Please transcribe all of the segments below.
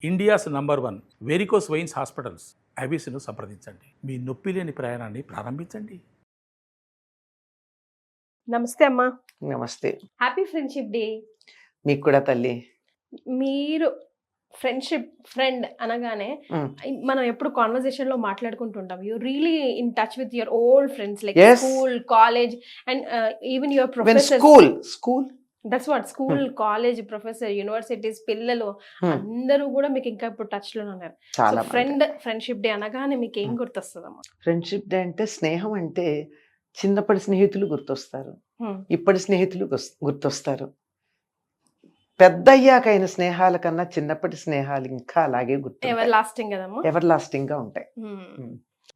India's number 1 varicose veins hospitals ఐబీసీను సంప్రదించండి. మీ నొప్పి లేని ప్రయాణాన్ని ప్రారంభించండి. నమస్తే అమ్మా. నమస్తే. Happy friendship day. మీకు కూడా తల్లి. మీరు ఫ్రెండ్ అనగానే మనం ఎప్పుడు కాన్వర్సేషన్ లో మాట్లాడుకుంటుంటాం. You really in touch with your old friends like Yes. School, college and even your When professors. school that's what school, college, professor, universities పిల్లలు అందరూ కూడా మీకు ఇంకా ఇప్పుడు టచ్ లోనే ఉన్నారు. చాలా ఫ్రెండ్షిప్ డే అనగానే మీకు ఏం గుర్తొస్తుందమ్మా? ఫ్రెండ్షిప్ డే అంటే స్నేహం అంటే చిన్నప్పటి స్నేహితులు గుర్తొస్తారు, ఇప్పటి స్నేహితులు గుర్తొస్తారు. పెద్ద అయ్యాకైన స్నేహాల కన్నా చిన్నప్పటి స్నేహాలు ఇంకా అలాగే ఎవర్ లాస్టింగ్ కదమ్మా. ఎవర్ లాస్టింగ్ గా ఉంటాయి.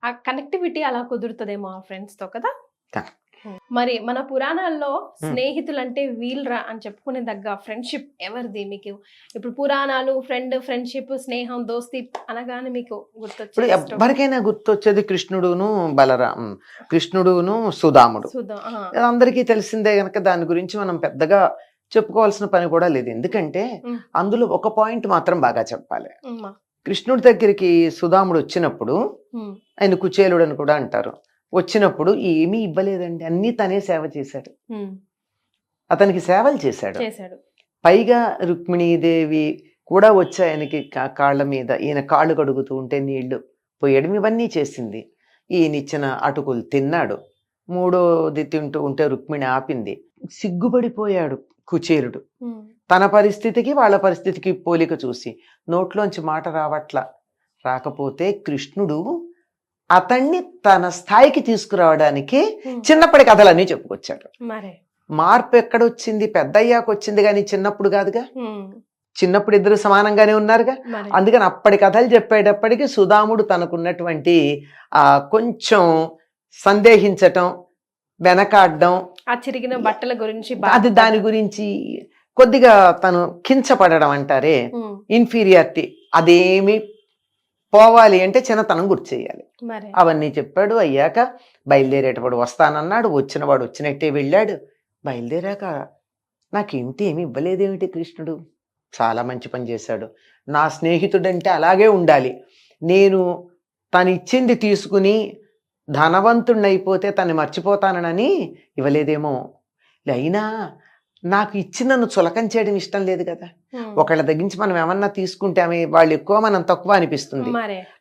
ఆ కనెక్టివిటీ అలా కుదురుతుందేమో ఆ ఫ్రెండ్స్ తో కదా. Correct. మరి మన పురాణాల్లో స్నేహితులు అంటే వీళ్ళరా అని చెప్పుకునే దగ్గ ఫ్రెండ్షిప్ ఎవరిది మీకు? ఇప్పుడు పురాణాలు ఫ్రెండ్షిప్, స్నేహం, దోస్తి అనగానే మీకు ఇప్పుడు గుర్తొచ్చే ఎవరికైనా గుర్తొచ్చేది కృష్ణుడును కృష్ణుడును సుధాముడు. అందరికీ తెలిసిందే గనక దాని గురించి మనం పెద్దగా చెప్పుకోవాల్సిన పని కూడా లేదు. ఎందుకంటే అందులో ఒక పాయింట్ మాత్రం బాగా చెప్పాలి. కృష్ణుడి దగ్గరికి సుధాముడు వచ్చినప్పుడు, ఆయన కుచేలుడు అని కూడా అంటారు, వచ్చినప్పుడు ఏమీ ఇవ్వలేదండి, అన్నీ తనే సేవ చేశాడు. అతనికి సేవలు చేశాడు. పైగా రుక్మిణీదేవి కూడా వచ్చి ఆయనకి కాళ్ళ మీద ఈయన కాళ్ళు కడుగుతూ ఉంటే నీళ్లు పోయడం ఇవన్నీ చేసింది. ఈయన ఇచ్చిన అటుకులు తిన్నాడు. మూడోది తింటూ ఉంటే రుక్మిణి ఆపింది. సిగ్గుపడిపోయాడు కుచేలుడు. తన పరిస్థితికి వాళ్ళ పరిస్థితికి పోలిక చూసి నోట్లోంచి మాట రాకపోతే కృష్ణుడు అతన్ని తన స్థాయికి తీసుకురావడానికి చిన్నప్పటి కథలన్నీ చెప్పుకొచ్చాడు. మార్పు ఎక్కడొచ్చింది? పెద్దయ్యాక వచ్చింది, కానీ చిన్నప్పుడు కాదుగా. చిన్నప్పుడు ఇద్దరు సమానంగానే ఉన్నారుగా. అందుకని అప్పటి కథలు చెప్పేటప్పటికి సుధాముడు తనకున్నటువంటి కొంచెం సందేహించటం, వెనకాడడం, ఆ చిరిగిన బట్టల గురించి, అది దాని గురించి కొద్దిగా తను కించపడడం అంటారే, ఇన్ఫీరియారిటీ, అదేమి పోవాలి అంటే చిన్నతనం గుర్తు చేయాలి. అవన్నీ చెప్పాడు. అయ్యాక బయలుదేరేటప్పుడు వస్తానన్నాడు. వచ్చినవాడు వచ్చినట్టే వెళ్ళాడు. బయలుదేరాక నాకేమిటి ఏమి ఇవ్వలేదేమిటి కృష్ణుడు? చాలా మంచి పని చేశాడు. నా స్నేహితుడంటే అలాగే ఉండాలి. నేను తను ఇచ్చింది తీసుకుని ధనవంతుణ్ణైపోతే తను మర్చిపోతానని ఇవ్వలేదేమో. అయినా నాకు ఇచ్చి నన్ను చులకం చేయడం ఇష్టం లేదు కదా. ఒకళ్ళ దగ్గరించి మనం ఏమన్నా తీసుకుంటే వాళ్ళు ఎక్కువ, మనం తక్కువ అనిపిస్తుంది.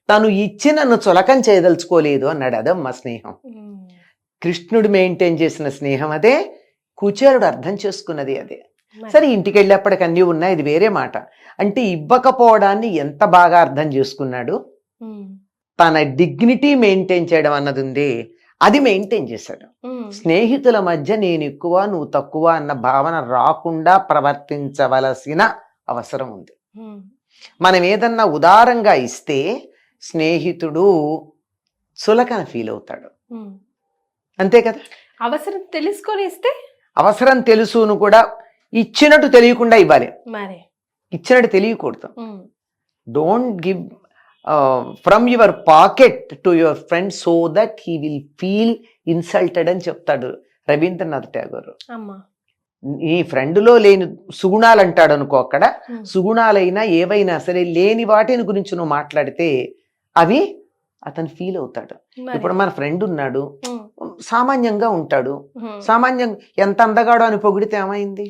తను ఇచ్చి నన్ను చులకం చేయదలుచుకోలేదు అన్నాడు. అదమ్మా స్నేహం. కృష్ణుడు మెయింటైన్ చేసిన స్నేహం అదే. కుచేలుడు అర్థం చేసుకున్నది అదే. సరే, ఇంటికి వెళ్ళేప్పటికి అన్నీ ఉన్నాయి, ఇది వేరే మాట. అంటే ఇవ్వకపోవడాన్ని ఎంత బాగా అర్థం చేసుకున్నాడు. తన డిగ్నిటీ మెయింటైన్ చేయడం అన్నది ఉంది, అది మెయింటైన్ చేశాడు. స్నేహితుల మధ్య నేను ఎక్కువ నువ్వు తక్కువ అన్న భావన రాకుండా ప్రవర్తించవలసిన అవసరం ఉంది. మనం ఏదన్నా ఉదారంగా ఇస్తే స్నేహితుడు చులకన ఫీల్ అవుతాడు, అంతే కదా. అవసరం తెలుసుకొని ఇస్తే, అవసరం తెలుసును కూడా ఇచ్చినట్టు తెలియకుండా ఇవ్వాలి, ఇచ్చినట్టు తెలియకూడదు. Don't give from your pocket to your friend so that he will feel insulted అని చెప్తాడు రవీంద్రనాథ్ ఠాగూర్. ఈ ఫ్రెండ్లో లేని సుగుణాలు అంటాడు అనుకో. అక్కడ సుగుణాలైనా ఏవైనా సరే లేని వాటిని గురించి నువ్వు మాట్లాడితే అవి అతను ఫీల్ అవుతాడు. ఇప్పుడు మన ఫ్రెండ్ ఉన్నాడు, సామాన్యంగా ఉంటాడు, సామాన్యంగా ఎంత అందగాడో అని పొగిడితే ఏమైంది?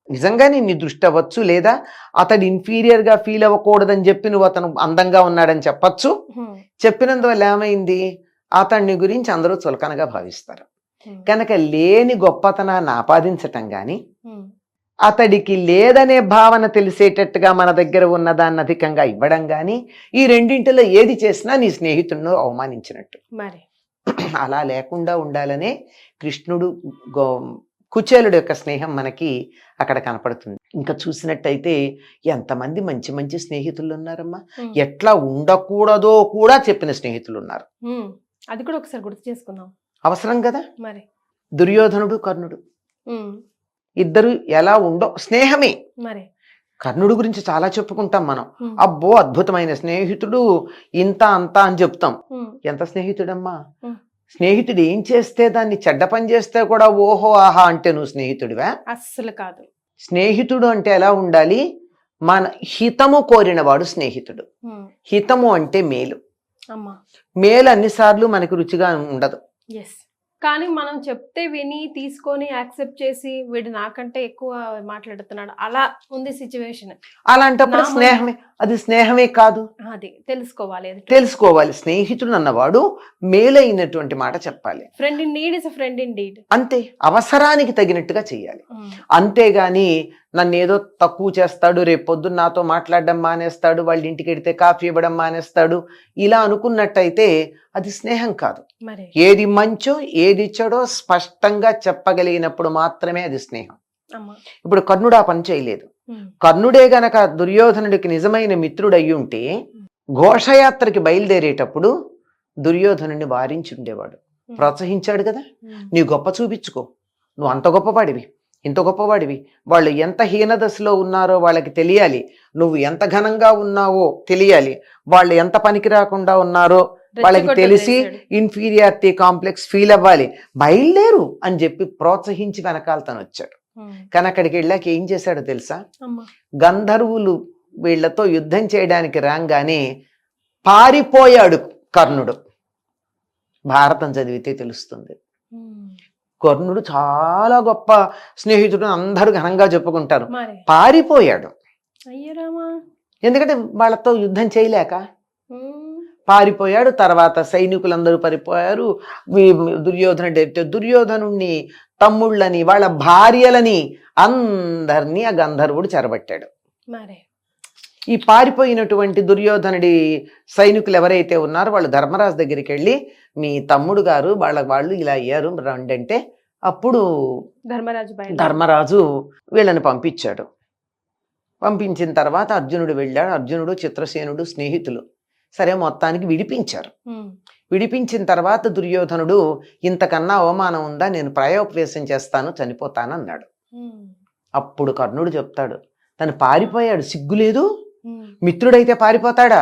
నిజంగానే నీ దృష్టి అవ్వచ్చు, లేదా అతడు ఇన్ఫీరియర్ గా ఫీల్ అవ్వకూడదని చెప్పి నువ్వు అతను అందంగా ఉన్నాడని చెప్పచ్చు. చెప్పినందువల్ల ఏమైంది? అతన్ని గురించి అందరూ చులకనగా భావిస్తారు. కనుక లేని గొప్పతనాన్ని ఆపాదించటం గాని, అతడికి లేదనే భావన తెలిసేటట్టుగా మన దగ్గర ఉన్నదాన్ని అధికంగా ఇవ్వడం గాని, ఈ రెండింటిలో ఏది చేసినా నీ స్నేహితుడిని అవమానించినట్టు. అలా లేకుండా ఉండాలనే కృష్ణుడు కుచేలుడు యొక్క స్నేహం మనకి అక్కడ కనపడుతుంది. ఇంకా చూసినట్టయితే ఎంతమంది మంచి మంచి స్నేహితులు ఉన్నారమ్మా. ఎట్లా ఉండకూడదో కూడా చెప్పిన స్నేహితులు ఉన్నారు. అది కూడా ఒకసారి గుర్తు చేసుకుందాం, అవసరం కదా. మరి దుర్యోధనుడు, కర్ణుడు ఇద్దరు ఎలా ఉండో స్నేహమే. మరి కర్ణుడు గురించి చాలా చెప్పుకుంటాం మనం. అబ్బో అద్భుతమైన స్నేహితుడు, ఇంత అంత అని చెప్తాం. ఎంత స్నేహితుడమ్మా. స్నేహితుడు ఏం చేస్తే దాన్ని చెడ్డ పని చేస్తే కూడా ఓహో ఆహా అంటే నువ్వు స్నేహితుడివా? అస్సలు కాదు. స్నేహితుడు అంటే ఎలా ఉండాలి? మన హితము కోరినవాడు స్నేహితుడు. హితము అంటే మేలు. అమ్మా మేలు అన్నిసార్లు మనకు రుచిగా ఉండదు. ఎస్, కానీ మనం చెప్తే విని తీసుకొని యాక్సెప్ట్ చేసి వీడు నాకంటే ఎక్కువ మాట్లాడుతున్నాడు అలా ఉంది సిచ్యువేషన్. అలాంటప్పుడు స్నేహమే, అది స్నేహమే కాదు. అది తెలుసుకోవాలి, తెలుసుకోవాలి. స్నేహితుడు అన్నవాడు మేలైనటువంటి మాట చెప్పాలి. Friend in need is a friend indeed. అంతే, అవసరానికి తగినట్టుగా చెయ్యాలి. అంతేగాని నన్ను ఏదో తక్కువ చేస్తాడు, రేపు పొద్దున్న నాతో మాట్లాడడం మానేస్తాడు, వాళ్ళ ఇంటికి వెడితే కాఫీ ఇవ్వడం మానేస్తాడు, ఇలా అనుకున్నట్టయితే అది స్నేహం కాదు. ఏది మంచో ఏది చెడో స్పష్టంగా చెప్పగలిగినప్పుడు మాత్రమే అది స్నేహం. ఇప్పుడు కర్ణుడు ఆ పని చేయలేదు. కర్ణుడే గనక దుర్యోధనుడికి నిజమైన మిత్రుడు అయ్యి ఉంటే ఘోషయాత్రకి బయలుదేరేటప్పుడు దుర్యోధనుడిని వారించి ఉండేవాడు, ప్రోత్సహించాడు కదా. నీ గొప్ప చూపించుకో, నువ్వు అంత గొప్పవాడివి, ఇంత గొప్పవాడివి, వాళ్ళు ఎంత హీన దశలో ఉన్నారో వాళ్ళకి తెలియాలి, నువ్వు ఎంత ఘనంగా ఉన్నావో తెలియాలి, వాళ్ళు ఎంత పనికి రాకుండా ఉన్నారో వాళ్ళకి తెలిసి ఇన్ఫీరియారిటీ కాంప్లెక్స్ ఫీల్ అవ్వాలి, బయలుదేరు అని చెప్పి ప్రోత్సహించి వెనకాల తను వచ్చాడు. కానీ అక్కడికి వెళ్ళాక ఏం చేశాడో తెలుసా? గంధర్వులు వీళ్లతో యుద్ధం చేయడానికి రాగానే పారిపోయాడు కర్ణుడు. భారతం చదివితే తెలుస్తుంది. కర్ణుడు చాలా గొప్ప స్నేహితుడు, అందరూ ఘనంగా చెప్పుకుంటారు. పారిపోయాడు. ఎందుకంటే వాళ్ళతో యుద్ధం చేయలేక పారిపోయాడు. తర్వాత సైనికులందరూ పారిపోయారు. దుర్యోధనుణ్ణి, తమ్ముళ్ళని, వాళ్ళ భార్యలని అందరినీ ఆ గంధర్వుడు చెరబట్టాడు. ఈ పారిపోయినటువంటి దుర్యోధనుడి సైనికులు ఎవరైతే ఉన్నారో వాళ్ళు ధర్మరాజు దగ్గరికి వెళ్ళి, మీ తమ్ముడు గారు వాళ్ళు ఇలా అయ్యారు రండి అంటే, అప్పుడు ధర్మరాజు వీళ్ళని పంపించాడు. పంపించిన తర్వాత అర్జునుడు వెళ్ళాడు. అర్జునుడు, చిత్రసేనుడు స్నేహితులు. సరే, మొత్తానికి విడిపించారు. విడిపించిన తర్వాత దుర్యోధనుడు, ఇంతకన్నా అవమానం ఉందా, నేను ప్రాయోపవేశం చేస్తాను, చనిపోతాను అన్నాడు. అప్పుడు కర్ణుడు చెప్తాడు, తను పారిపోయాడు, సిగ్గులేదు, మిత్రుడైతే పారిపోతాడా?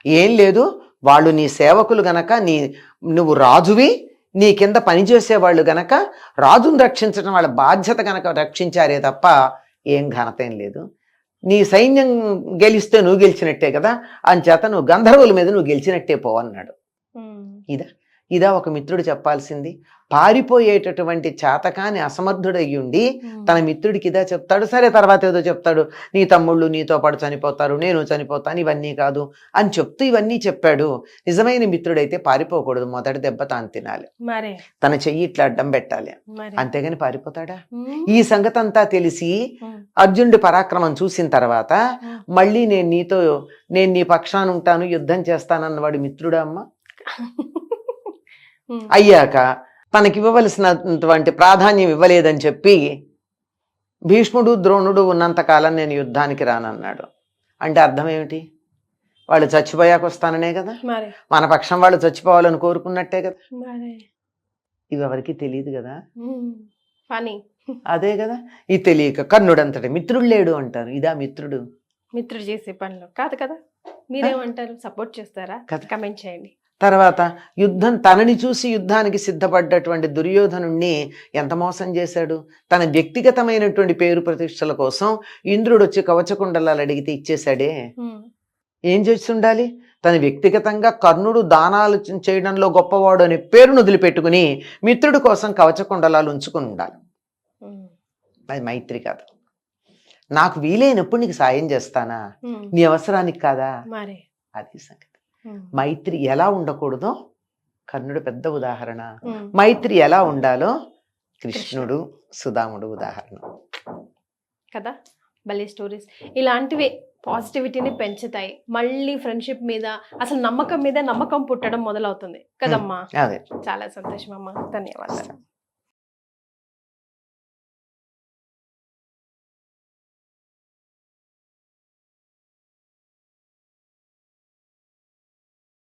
ఏం లేదు, వాళ్ళు నీ సేవకులు గనక, నువ్వు రాజువి, నీ కింద పనిచేసేవాళ్ళు గనక రాజును రక్షించడం వాళ్ళ బాధ్యత గనక రక్షించారే తప్ప ఏం ఘనత ఏం లేదు. నీ సైన్యం గెలిస్తే నువ్వు గెలిచినట్టే కదా, అంచేత నువ్వు గంధర్వుల మీద నువ్వు గెలిచినట్టే పోవన్నాడు. ఇదా ఒక మిత్రుడు చెప్పాల్సింది? పారిపోయేటటువంటి చేతకాని అసమర్థుడయ్యుండి తన మిత్రుడికి ఇదా చెప్తాడు. సరే, తర్వాత ఏదో చెప్తాడు, నీ తమ్ముళ్ళు నీతో పాటు చనిపోతారు, నేను చనిపోతాను, ఇవన్నీ కాదు అని చెప్తూ ఇవన్నీ చెప్పాడు. నిజమైన మిత్రుడైతే పారిపోకూడదు, మొదటి దెబ్బ తాను తినాలి, తన చెయ్యి ఇట్లా అడ్డం పెట్టాలి, అంతేగాని పారిపోతాడా? ఈ సంగతి అంతా తెలిసి అర్జునుడి పరాక్రమం చూసిన తర్వాత మళ్ళీ నేను నీ పక్షాన ఉంటాను, యుద్ధం చేస్తానన్నవాడు మిత్రుడా అమ్మ? అయ్యాక తనకి ఇవ్వవలసినటువంటి ప్రాధాన్యం ఇవ్వలేదని చెప్పి భీష్ముడు, ద్రోణుడు ఉన్నంతకాలం నేను యుద్ధానికి రానన్నాడు. అంటే అర్థం ఏమిటి? వాళ్ళు చచ్చిపోయాక వస్తాననే కదా, మన పక్షం వాళ్ళు చచ్చిపోవాలని కోరుకున్నట్టే కదా. ఇవి ఎవరికి తెలియదు కదా. అదే కదా, ఇది తెలియక కర్ణుడు అంతటి మిత్రుడు లేడు అంటారు. ఇదా మిత్రుడు? మిత్రుడు చేసే పనులు కాదు కదా. మీరేమంటారు? సపోర్ట్ చేస్తారా? కమెంట్ చేయండి. తర్వాత తనని చూసి యుద్ధానికి సిద్ధపడ్డటువంటి దుర్యోధనుణ్ణి ఎంత మోసం చేశాడు. తన వ్యక్తిగతమైనటువంటి పేరు ప్రతిష్టల కోసం ఇంద్రుడు వచ్చి కవచకుండలాలు అడిగితే ఇచ్చేశాడే. ఏం చేసి ఉండాలి? తన వ్యక్తిగతంగా కర్ణుడు దానాలు చేయడంలో గొప్పవాడు అనే పేరును వదిలిపెట్టుకుని మిత్రుడి కోసం కవచకుండలాలు ఉంచుకుని ఉండాలి. అది మైత్రి కాదు. నాకు వీలైనప్పుడు నీకు సాయం చేస్తానా, నీ అవసరానికి కాదా, అది సంగతి. మైత్రి ఎలా ఉండకూడదో కర్ణుడు పెద్ద ఉదాహరణ. మైత్రి ఎలా ఉండాలో కృష్ణుడు, సుధాముడు ఉదాహరణ కదా. భలే స్టోరీస్. ఇలాంటివి పాజిటివిటీని పెంచుతాయి. మళ్ళీ ఫ్రెండ్షిప్ మీద, అసలు నమ్మకం మీద నమ్మకం పుట్టడం మొదలవుతుంది కదమ్మా. అదే, చాలా సంతోషం అమ్మా, ధన్యవాదాలు.